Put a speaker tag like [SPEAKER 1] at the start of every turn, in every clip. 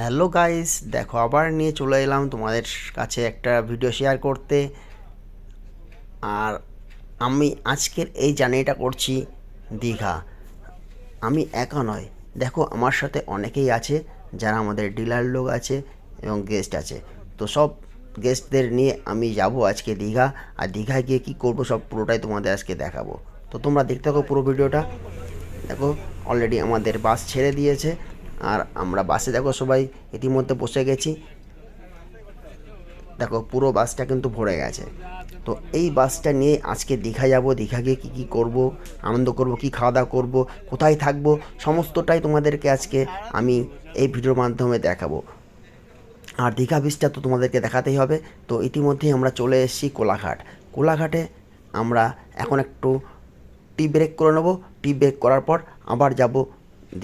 [SPEAKER 1] Hello guys, দেখো আবার নিয়ে চলে এলাম তোমাদের কাছে একটা ভিডিও শেয়ার করতে। আর আমি আজকের এই জার্নিটা করছি দীঘা। আমি একা নয়, দেখো আমার সাথে অনেকেই আছে, যারা আমাদের ডিলার লোক আছে এবং গেস্ট আছে। তো সব গেস্টদের নিয়ে আমি যাব আজকে দীঘা। আর দীঘায় গিয়ে কী করবো সব পুরোটাই তোমাদের আজকে দেখাবো। তো তোমরা দেখতে থাকো পুরো ভিডিওটা। দেখো অলরেডি আমাদের বাস ছেড়ে দিয়েছে, আর আমরা বাসে দেখো সবাই ইতিমধ্যে বসে গেছি। দেখো পুরো বাসটা কিন্তু ভরে গেছে। তো এই বাসটা নিয়ে আজকে দীঘা যাব। দীঘা গিয়ে কী কী করবো, আনন্দ করব, কী খাওয়া দাওয়া করবো, কোথায় থাকবো, সমস্তটাই তোমাদেরকে আজকে আমি এই ভিডিওর মাধ্যমে দেখাবো। আর দীঘা বিচটা তো তোমাদেরকে দেখাতেই হবে। তো ইতিমধ্যেই আমরা চলে এসেছি কোলাঘাট। কোলাঘাটে আমরা এখন একটু টি ব্রেক করে নেবো। টি ব্রেক করার পর আবার যাব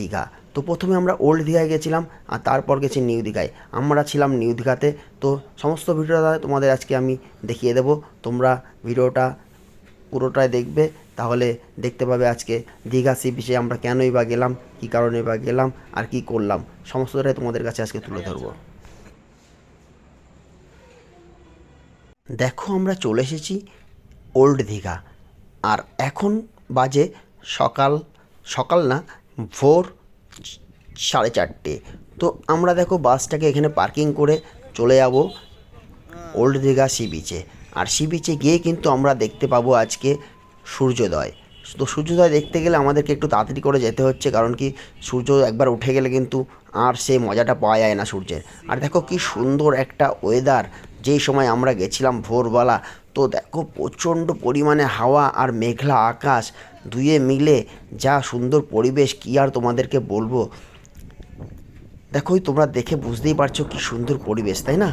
[SPEAKER 1] দীঘা। তো প্রথমে আমরা ওল্ড দীঘায় গেছিলাম, আর তারপর গেছি নিউ দীঘায়। আমরা ছিলাম নিউ দীঘাতে। তো সমস্ত ভিডিওটা তোমাদের আজকে আমি দেখিয়ে দেবো। তোমরা ভিডিওটা পুরোটাই দেখবে, তাহলে দেখতে পাবে আজকে দীঘা সি বিচে আমরা কেনই বা গেলাম, কী কারণে বা গেলাম, আর কি করলাম, সমস্তটাই তোমাদের কাছে আজকে তুলে ধরবো। দেখো আমরা চলে এসেছি ওল্ড দীঘা। আর এখন বাজে সকাল সকাল না, ভোর 4:30। তো আমরা দেখো বাসটাকে এখানে পার্কিং করে চলে যাব ওল্ড দীঘা সি বিচে। আর সি বিচে গিয়ে কিন্তু আমরা দেখতে পাবো আজকে সূর্যোদয়। তো সূর্যোদয় দেখতে গেলে আমাদেরকে একটু তাড়াতাড়ি করে যেতে হচ্ছে, কারণ কি সূর্য একবার উঠে গেলে কিন্তু আর সেই মজাটা পাওয়া যায় না সূর্যের। আর দেখো কি সুন্দর একটা ওয়েদার। যেই সময় আমরা গেছিলাম ভোরবেলা, তো দেখো প্রচণ্ড পরিমাণে হাওয়া আর মেঘলা আকাশ দুয়ে মিলে যা সুন্দর পরিবেশ, কী আর তোমাদেরকে বলবো। দেখোই তোমরা দেখে বুঝতেই পারছো কি সুন্দর পরিবেশ, তাই না?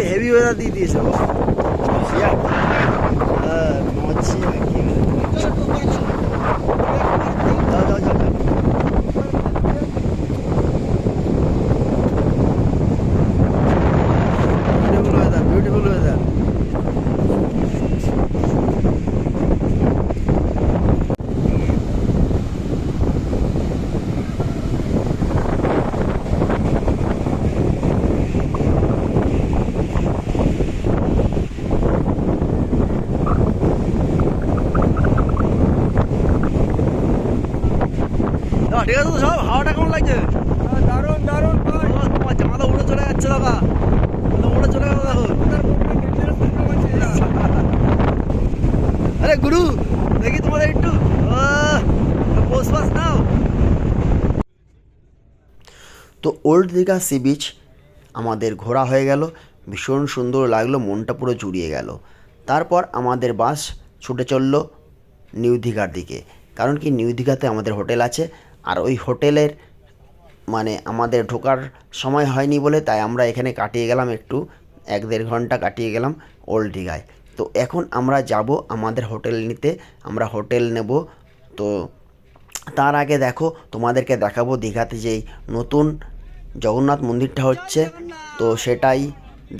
[SPEAKER 1] হেভি ওয়েদার দিয়ে দিয়েছে গো। মাছি যাও যাও যাও। Beautiful weather, beautiful weather. ঠিক আছে তো সব, হাওয়াটা কেমন লাগছে?
[SPEAKER 2] দারুণ দারুণ
[SPEAKER 1] তোমার জামাটা উড়ে চলে যাচ্ছে দাদা, উড়ে চলে গেল দেখো। আরে গুরু, দেখি তোমাদের একটু পোষ পাস নাও। তো ওল্ড দীঘা সি বিচ আমাদের ঘোরা হয়ে গেল। ভীষণ সুন্দর লাগলো, মনটা পুরো জুড়িয়ে গেল। তারপর আমাদের বাস ছুটে চলল নিউ দীঘার দিকে, কারণ কি নিউ দীঘাতে আমাদের হোটেল আছে। আর ওই হোটেলের মানে আমাদের ঢোকার সময় হয়নি বলে তাই আমরা এখানে কাটিয়ে গেলাম একটু 1-1.5 ঘন্টা কাটিয়ে গেলাম ওল্ড দীঘায়। তো এখন আমরা যাব আমাদের হোটেল নিতে, আমরা হোটেল নেব। তো তার আগে দেখো তোমাদেরকে দেখাবো দীঘাতে যেই নতুন জগন্নাথ মন্দিরটা হচ্ছে। তো সেটাই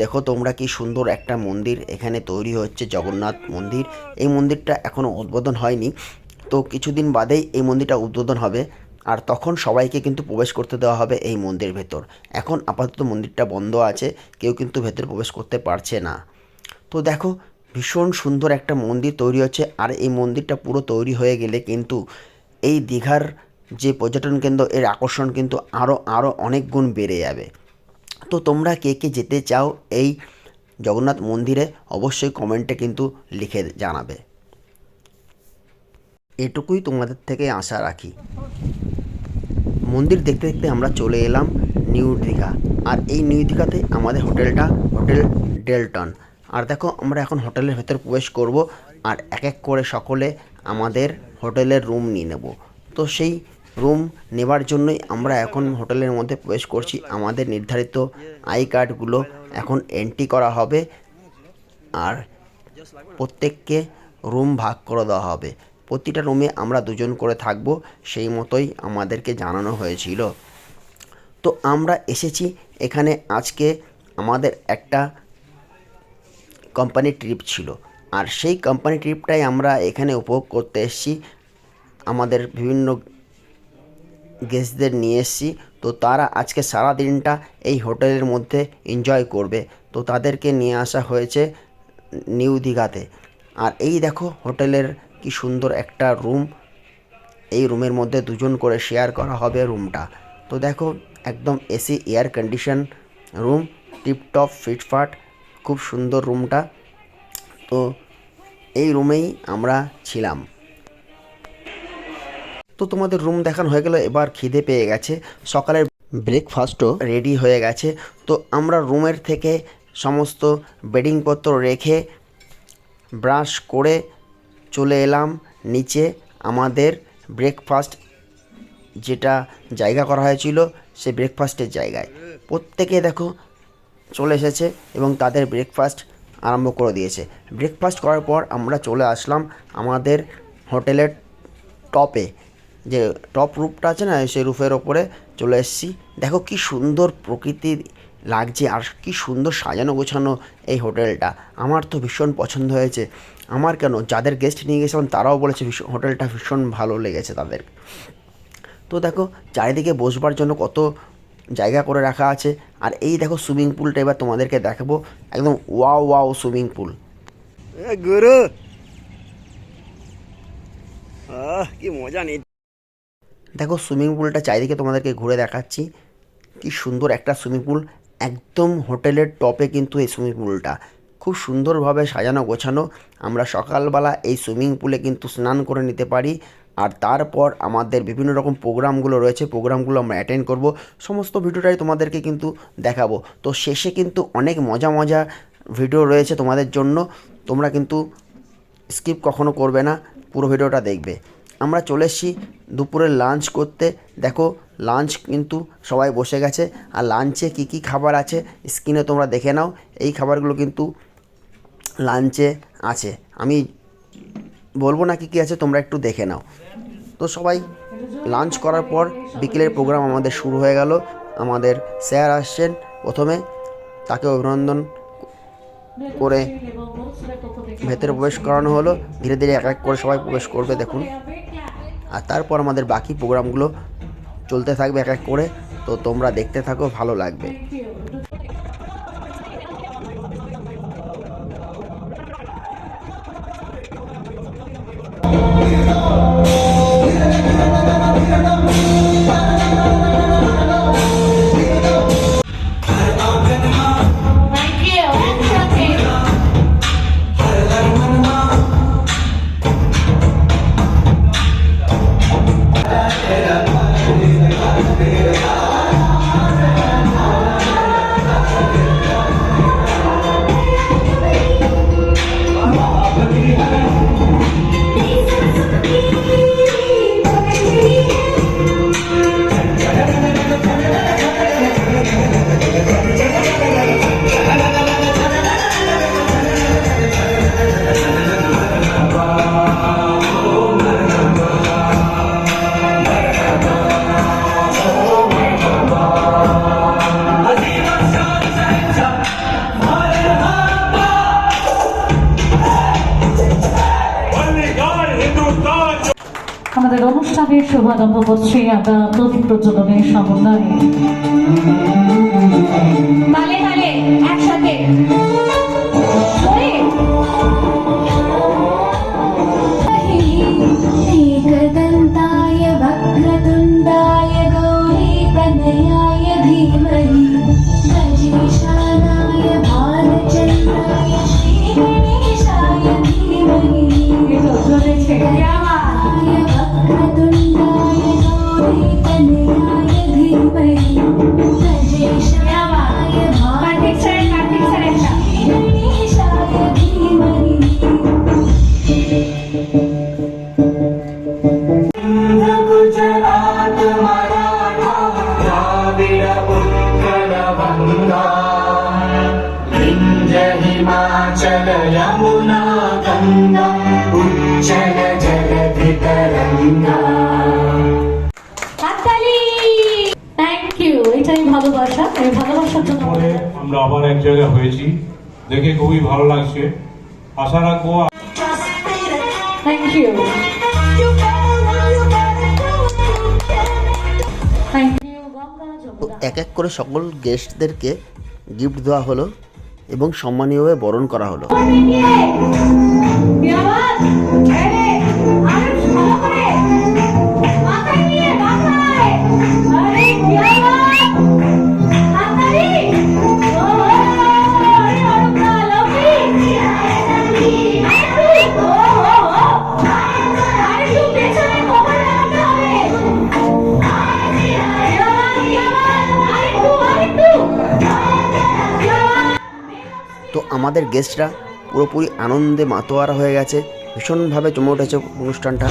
[SPEAKER 1] দেখো তোমরা, কি সুন্দর একটা মন্দির এখানে তৈরি হচ্ছে, জগন্নাথ মন্দির। এই মন্দিরটা এখনও উদ্বোধন হয়নি, তো কিছুদিন বাদেই এই মন্দিরটা উদ্বোধন হবে। আর তখন সবাইকে কিন্তু প্রবেশ করতে দেওয়া হবে এই মন্দিরের ভেতর। এখন আপাতত মন্দিরটা বন্ধ আছে, কেউ কিন্তু ভেতরে প্রবেশ করতে পারছে না। তো দেখো ভীষণ সুন্দর একটা মন্দির তৈরি হচ্ছে। আর এই মন্দিরটা পুরো তৈরি হয়ে গেলে কিন্তু এই দীঘার যে পর্যটন কেন্দ্র, এর আকর্ষণ কিন্তু আরও আরও অনেক গুণ বেড়ে যাবে। তো তোমরা কে কে যেতে চাও এই জগন্নাথ মন্দিরে, অবশ্যই কমেন্টে কিন্তু লিখে জানাবে। এটুকুই তোমাদের থেকে আশা রাখি। মন্দির দেখতে দেখতে আমরা চলে এলাম নিউ দীঘা। আর এই নিউ দীঘাতে আমাদের হোটেলটা হোটেল ডেলটন। আর দেখো আমরা এখন হোটেলের ভেতর প্রবেশ করব, আর এক এক করে সকলে আমাদের হোটেলের রুম নিয়ে নেব। তো সেই রুম নেবার জন্যই আমরা এখন হোটেলের মধ্যে প্রবেশ করছি। আমাদের নির্ধারিত আই কার্ডগুলো এখন এন্ট্রি করা হবে, আর প্রত্যেককে রুম ভাগ করে দেওয়া হবে। প্রতিটা রুমে আমরা দুজন করে থাকবো, সেই মতোই আমাদেরকে জানানো হয়েছিল। তো তো আমরা এসেছি এখানে আজকে আমাদের একটা কোম্পানি ট্রিপ ছিল, আর সেই কোম্পানি ট্রিপটাই আমরা এখানে উপভোগ করতে এসেছি। আমাদের বিভিন্ন গেস্টদের নিয়ে এসেছি, তো তারা আজকে সারা দিনটা এই হোটেলের মধ্যে এনজয় করবে। তো তাদেরকে নিয়ে আসা হয়েছে নিউ দীঘাতে। আর এই দেখো হোটেলের কি সুন্দর একটা রুম, এই রুমের মধ্যে দুজন করে শেয়ার করা হবে রুমটা। তো দেখো একদম AC air condition room, tiptop ফিটফাট, খুব সুন্দর রুমটা। তো এই রুমেই আমরা ছিলাম। তো তোমাদের রুম দেখানো হয়ে গেল, এবার খিদে পেয়ে গেছে, সকালের ব্রেকফাস্টও রেডি হয়ে গেছে। তো আমরা রুমের থেকে সমস্ত বেডিংপত্র রেখে ব্রাশ করে চলে এলাম নিচে আমাদের ব্রেকফাস্ট যেটা জায়গা করা হয়েছিল সেই ব্রেকফাস্টের জায়গায়। প্রত্যেকে দেখো চলে এসেছে এবং তাদের ব্রেকফাস্ট আরম্ভ করে দিয়েছে। ব্রেকফাস্ট করার পর আমরা চলে আসলাম আমাদের হোটেলের টপে, যে টপ রুফটা আছে না, সেই রুফের ওপরে চলে এসেছি। দেখো কি সুন্দর প্রকৃতি লাগছে আর কি সুন্দর সাজানো গোছানো এই হোটেলটা। আমার তো ভীষণ পছন্দ হয়েছে। আমার কেন, যাদের গেস্ট নিয়ে গেছিলাম তারাও বলেছে হোটেলটা ভীষণ ভালো লেগেছে তাদের। তো দেখো চারিদিকে বসবার জন্য কত জায়গা করে রাখা আছে। আর এই দেখো সুইমিং পুলটা এবার তোমাদেরকে দেখাবো, একদম ওয়াও ওয়াও সুইমিং পুল।
[SPEAKER 2] গুরু কি মজা নেই।
[SPEAKER 1] দেখো সুইমিং পুলটা চারিদিকে তোমাদেরকে ঘুরে দেখাচ্ছি, কি সুন্দর একটা সুইমিং পুল। একদম হোটেলের টপে কিন্তু এই সুইমিং পুলটা খুব সুন্দরভাবে সাজানো গোছানো। আমরা সকালবেলা এই সুইমিং পুলে কিন্তু স্নান করে নিতে পারি। আর তারপর আমাদের বিভিন্ন রকম প্রোগ্রামগুলো রয়েছে, প্রোগ্রামগুলো আমরা অ্যাটেন্ড করব। সমস্ত ভিডিওটাই তোমাদেরকে কিন্তু দেখাবো। তো শেষে কিন্তু অনেক মজা মজা ভিডিও রয়েছে তোমাদের জন্য, তোমরা কিন্তু স্কিপ কখনো করবে না, পুরো ভিডিওটা দেখবে। আমরা চলে এসেছি দুপুরে লাঞ্চ করতে। দেখো লাঞ্চ কিন্তু সবাই বসে গেছে, আর লাঞ্চে কি কি খাবার আছে স্ক্রিনে তোমরা দেখে নাও। এই খাবারগুলো কিন্তু লাঞ্চে আছে, আমি বলবো না কি কী আছে, তোমরা একটু দেখে নাও। তো সবাই লাঞ্চ করার পর বিকেলের প্রোগ্রাম আমাদের শুরু হয়ে গেল। আমাদের স্যার আসছেন প্রথমে, তাকে অভিনন্দন করে ভেতরে প্রবেশ করানো হলো। ধীরে ধীরে এক এক করে সবাই প্রবেশ করবে দেখুন। আর তারপর আমাদের বাকি প্রোগ্রামগুলো চলতে থাকবে এক এক করে। তো তোমরা দেখতে থাকো, ভালো লাগবে।
[SPEAKER 3] আমাদের অনুষ্ঠানের শুভারম্ভ করছি আমরা প্রদীপ প্রজ্বলনের সমন্বয়ে। তালে তালে একসাথে
[SPEAKER 4] एकदन्ताय वक्रतुण्डाय गौरीतनयाय धीमहि गणेशानाय भालचन्द्राय श्रीगणेशाय धीमहि वक्रतुण्डाय गौरीतनयाय धीमहि गणेशाय भालचन्द्राय श्रीगणेशाय धीमहि
[SPEAKER 3] ভালোবাসা, এই ভালোবাসার জন্য
[SPEAKER 5] পরে আমরা আবার এক জায়গায় হয়েছি, দেখে খুবই ভালো লাগছে। আশা রাখবো
[SPEAKER 3] thank you, thank you Ganga
[SPEAKER 1] তো
[SPEAKER 3] যমুনা।
[SPEAKER 1] এক এক করে সকল গেস্টদেরকে গিফট দেওয়া হলো এবং সম্মানীয়ভাবে বরণ করা হলো। তো আমাদের গেস্টরা পুরোপুরি আনন্দে মাতোয়ারা হয়ে গেছে, ভীষণভাবে জমে উঠেছে অনুষ্ঠানটা।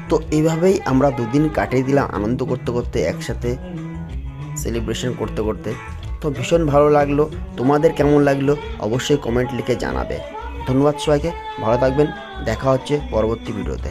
[SPEAKER 1] তো এইভাবেই আমরা দুদিন কাটিয়ে দিলাম আনন্দ করতে করতে, একসাথে সেলিব্রেশন করতে করতে। তো ভীষণ ভালো লাগলো। তোমাদের কেমন লাগলো অবশ্যই কমেন্ট লিখে জানাবে। ধন্যবাদ সবাইকে, ভালো থাকবেন, দেখা হচ্ছে পরবর্তী ভিডিওতে।